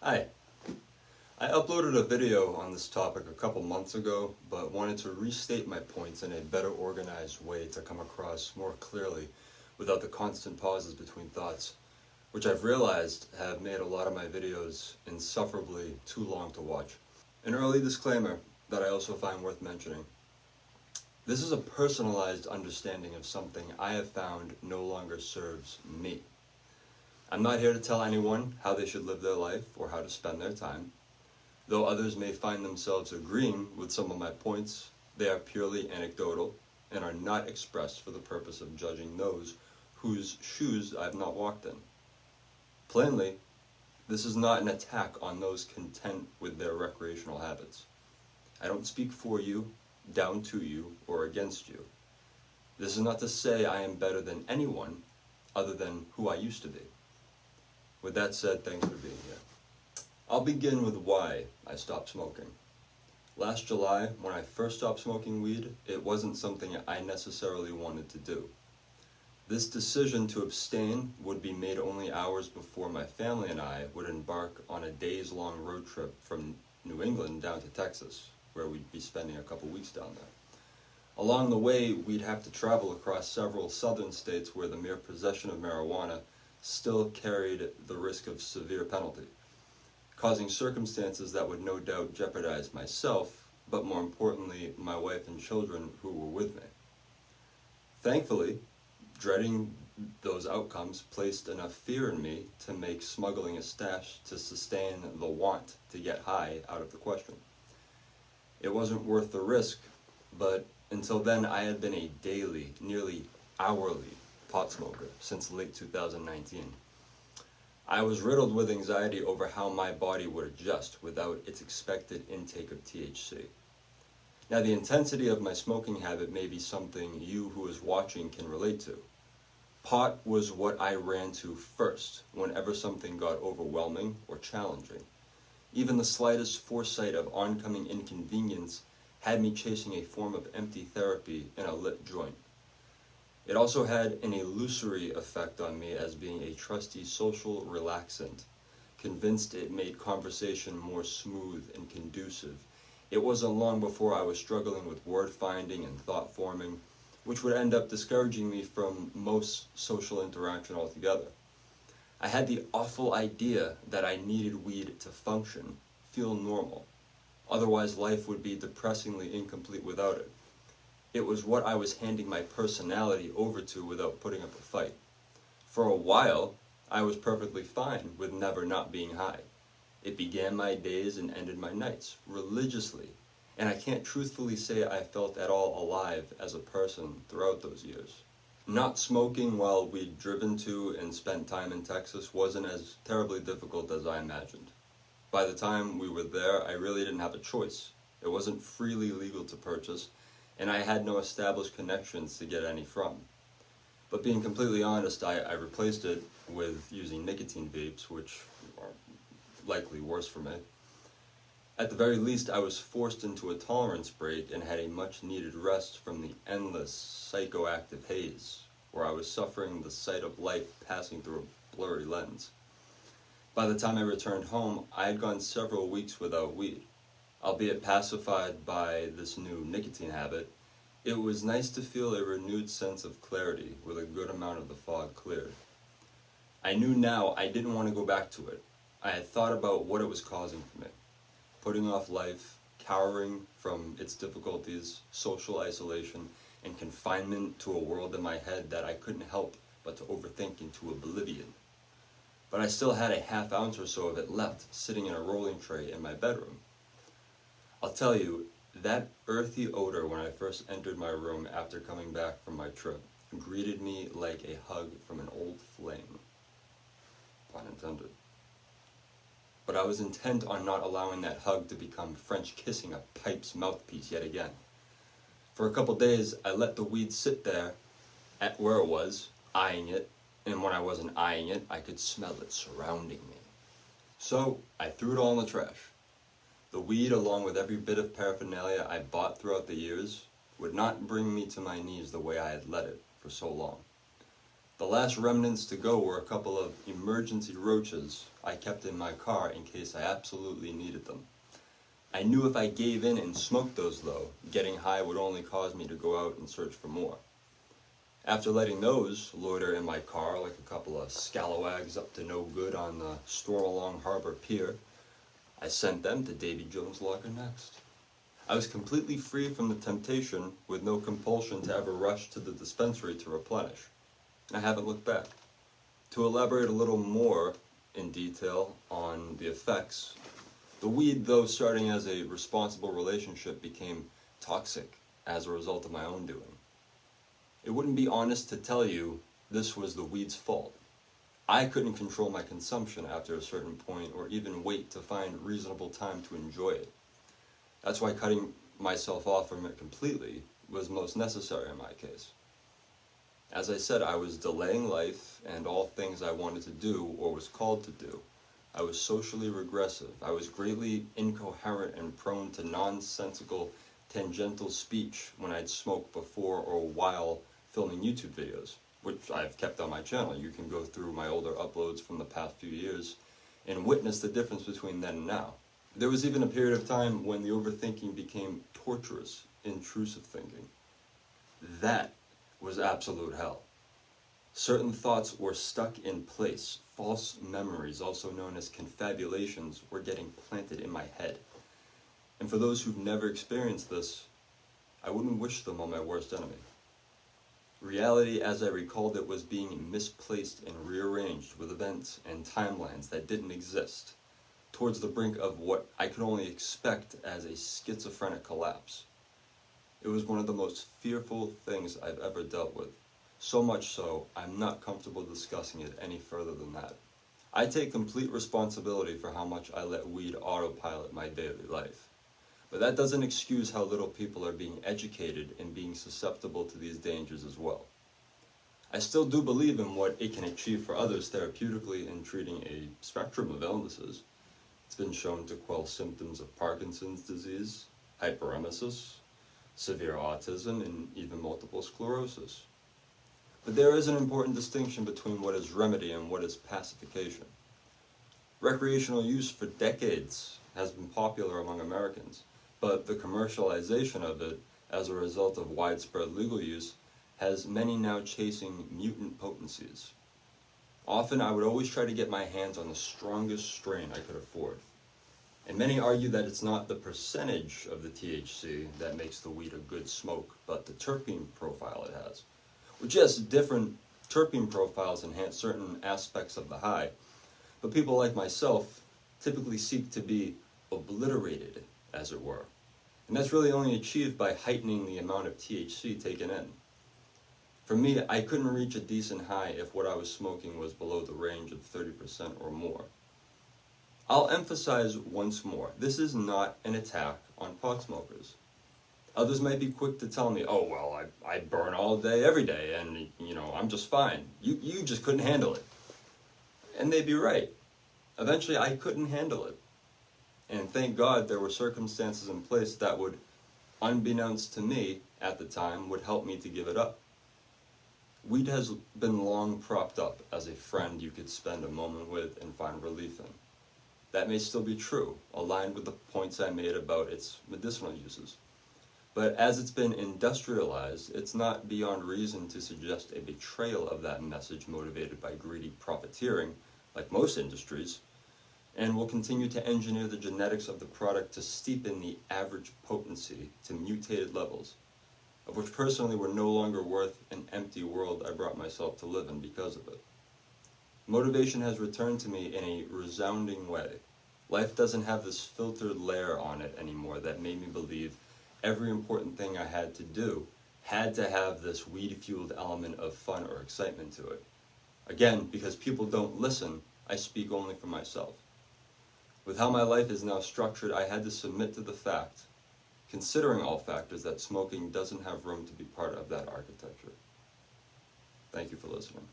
Hi. I uploaded a video on this topic a couple months ago, but wanted to restate my points in a better organized way to come across more clearly without the constant pauses between thoughts, which I've realized have made a lot of my videos insufferably too long to watch. An early disclaimer that I also find worth mentioning. This is a personalized understanding of something I have found no longer serves me. I'm not here to tell anyone how they should live their life or how to spend their time. Though others may find themselves agreeing with some of my points, they are purely anecdotal and are not expressed for the purpose of judging those whose shoes I have not walked in. Plainly, this is not an attack on those content with their recreational habits. I don't speak for you, down to you, or against you. This is not to say I am better than anyone other than who I used to be. With that said, thanks for being here. I'll begin with why I stopped smoking. Last July, when I first stopped smoking weed, it wasn't something I necessarily wanted to do. This decision to abstain would be made only hours before my family and I would embark on a days-long road trip from New England down to Texas, where we'd be spending a couple weeks down there. Along the way, we'd have to travel across several southern states where the mere possession of marijuana still carried the risk of severe penalty, causing circumstances that would no doubt jeopardize myself, but more importantly, my wife and children who were with me. Thankfully, dreading those outcomes placed enough fear in me to make smuggling a stash to sustain the want to get high out of the question. It wasn't worth the risk, but until then I had been a daily, nearly hourly pot smoker since late 2019. I was riddled with anxiety over how my body would adjust without its expected intake of THC. Now, the intensity of my smoking habit may be something you who is watching can relate to. Pot was what I ran to first whenever something got overwhelming or challenging. Even the slightest foresight of oncoming inconvenience had me chasing a form of empty therapy in a lit joint. It also had an illusory effect on me as being a trusty social relaxant, convinced it made conversation more smooth and conducive. It wasn't long before I was struggling with word finding and thought forming, which would end up discouraging me from most social interaction altogether. I had the awful idea that I needed weed to function, feel normal. Otherwise, life would be depressingly incomplete without it. It was what I was handing my personality over to without putting up a fight. For a while, I was perfectly fine with never not being high. It began my days and ended my nights, religiously, and I can't truthfully say I felt at all alive as a person throughout those years. Not smoking while we'd driven to and spent time in Texas wasn't as terribly difficult as I imagined. By the time we were there, I really didn't have a choice. It wasn't freely legal to purchase, and I had no established connections to get any from. But being completely honest, I replaced it with using nicotine vapes, which are likely worse for me. At the very least, I was forced into a tolerance break and had a much needed rest from the endless psychoactive haze, where I was suffering the sight of life passing through a blurry lens. By the time I returned home, I had gone several weeks without weed. Albeit pacified by this new nicotine habit, it was nice to feel a renewed sense of clarity with a good amount of the fog cleared. I knew now I didn't want to go back to it. I had thought about what it was causing for me. Putting off life, cowering from its difficulties, social isolation, and confinement to a world in my head that I couldn't help but to overthink into oblivion. But I still had a half ounce or so of it left sitting in a rolling tray in my bedroom. I'll tell you, that earthy odor when I first entered my room after coming back from my trip greeted me like a hug from an old flame. Pun intended. But I was intent on not allowing that hug to become French kissing a pipe's mouthpiece yet again. For a couple days, I let the weed sit there at where it was, eyeing it, and when I wasn't eyeing it, I could smell it surrounding me. So, I threw it all in the trash. The weed, along with every bit of paraphernalia I bought throughout the years, would not bring me to my knees the way I had let it for so long. The last remnants to go were a couple of emergency roaches I kept in my car in case I absolutely needed them. I knew if I gave in and smoked those though, getting high would only cause me to go out and search for more. After letting those loiter in my car like a couple of scalawags up to no good on the Stormalong Harbor Pier, I sent them to Davy Jones' locker next. I was completely free from the temptation with no compulsion to ever rush to the dispensary to replenish. And I haven't looked back. To elaborate a little more in detail on the effects, the weed, though starting as a responsible relationship, became toxic as a result of my own doing. It wouldn't be honest to tell you this was the weed's fault. I couldn't control my consumption after a certain point or even wait to find reasonable time to enjoy it. That's why cutting myself off from it completely was most necessary in my case. As I said, I was delaying life and all things I wanted to do or was called to do. I was socially regressive. I was greatly incoherent and prone to nonsensical, tangential speech when I'd smoked before or while filming YouTube videos, which I've kept on my channel. You can go through my older uploads from the past few years and witness the difference between then and now. There was even a period of time when the overthinking became torturous, intrusive thinking. That was absolute hell. Certain thoughts were stuck in place. False memories, also known as confabulations, were getting planted in my head. And for those who've never experienced this, I wouldn't wish them on my worst enemy. Reality, as I recalled it, was being misplaced and rearranged with events and timelines that didn't exist, towards the brink of what I could only expect as a schizophrenic collapse. It was one of the most fearful things I've ever dealt with. So much so, I'm not comfortable discussing it any further than that. I take complete responsibility for how much I let weed autopilot my daily life. But that doesn't excuse how little people are being educated and being susceptible to these dangers as well. I still do believe in what it can achieve for others therapeutically in treating a spectrum of illnesses. It's been shown to quell symptoms of Parkinson's disease, hyperemesis, severe autism, and even multiple sclerosis. But there is an important distinction between what is remedy and what is pacification. Recreational use for decades has been popular among Americans, but the commercialization of it, as a result of widespread legal use, has many now chasing mutant potencies. Often I would always try to get my hands on the strongest strain I could afford. And many argue that it's not the percentage of the THC that makes the weed a good smoke, but the terpene profile it has. Which, yes, different terpene profiles enhance certain aspects of the high, but people like myself typically seek to be obliterated, as it were. And that's really only achieved by heightening the amount of THC taken in. For me, I couldn't reach a decent high if what I was smoking was below the range of 30% or more. I'll emphasize once more, this is not an attack on pot smokers. Others might be quick to tell me, oh, well, I burn all day, every day, and, I'm just fine. You just couldn't handle it. And they'd be right. Eventually, I couldn't handle it. And thank God there were circumstances in place that would, unbeknownst to me at the time, would help me to give it up. Weed has been long propped up as a friend you could spend a moment with and find relief in. That may still be true, aligned with the points I made about its medicinal uses. But as it's been industrialized, it's not beyond reason to suggest a betrayal of that message motivated by greedy profiteering, like most industries, and will continue to engineer the genetics of the product to steepen the average potency to mutated levels, of which personally were no longer worth an empty world I brought myself to live in because of it. Motivation has returned to me in a resounding way. Life doesn't have this filtered layer on it anymore that made me believe every important thing I had to do had to have this weed-fueled element of fun or excitement to it. Again, because people don't listen, I speak only for myself. With how my life is now structured, I had to submit to the fact, considering all factors, that smoking doesn't have room to be part of that architecture. Thank you for listening.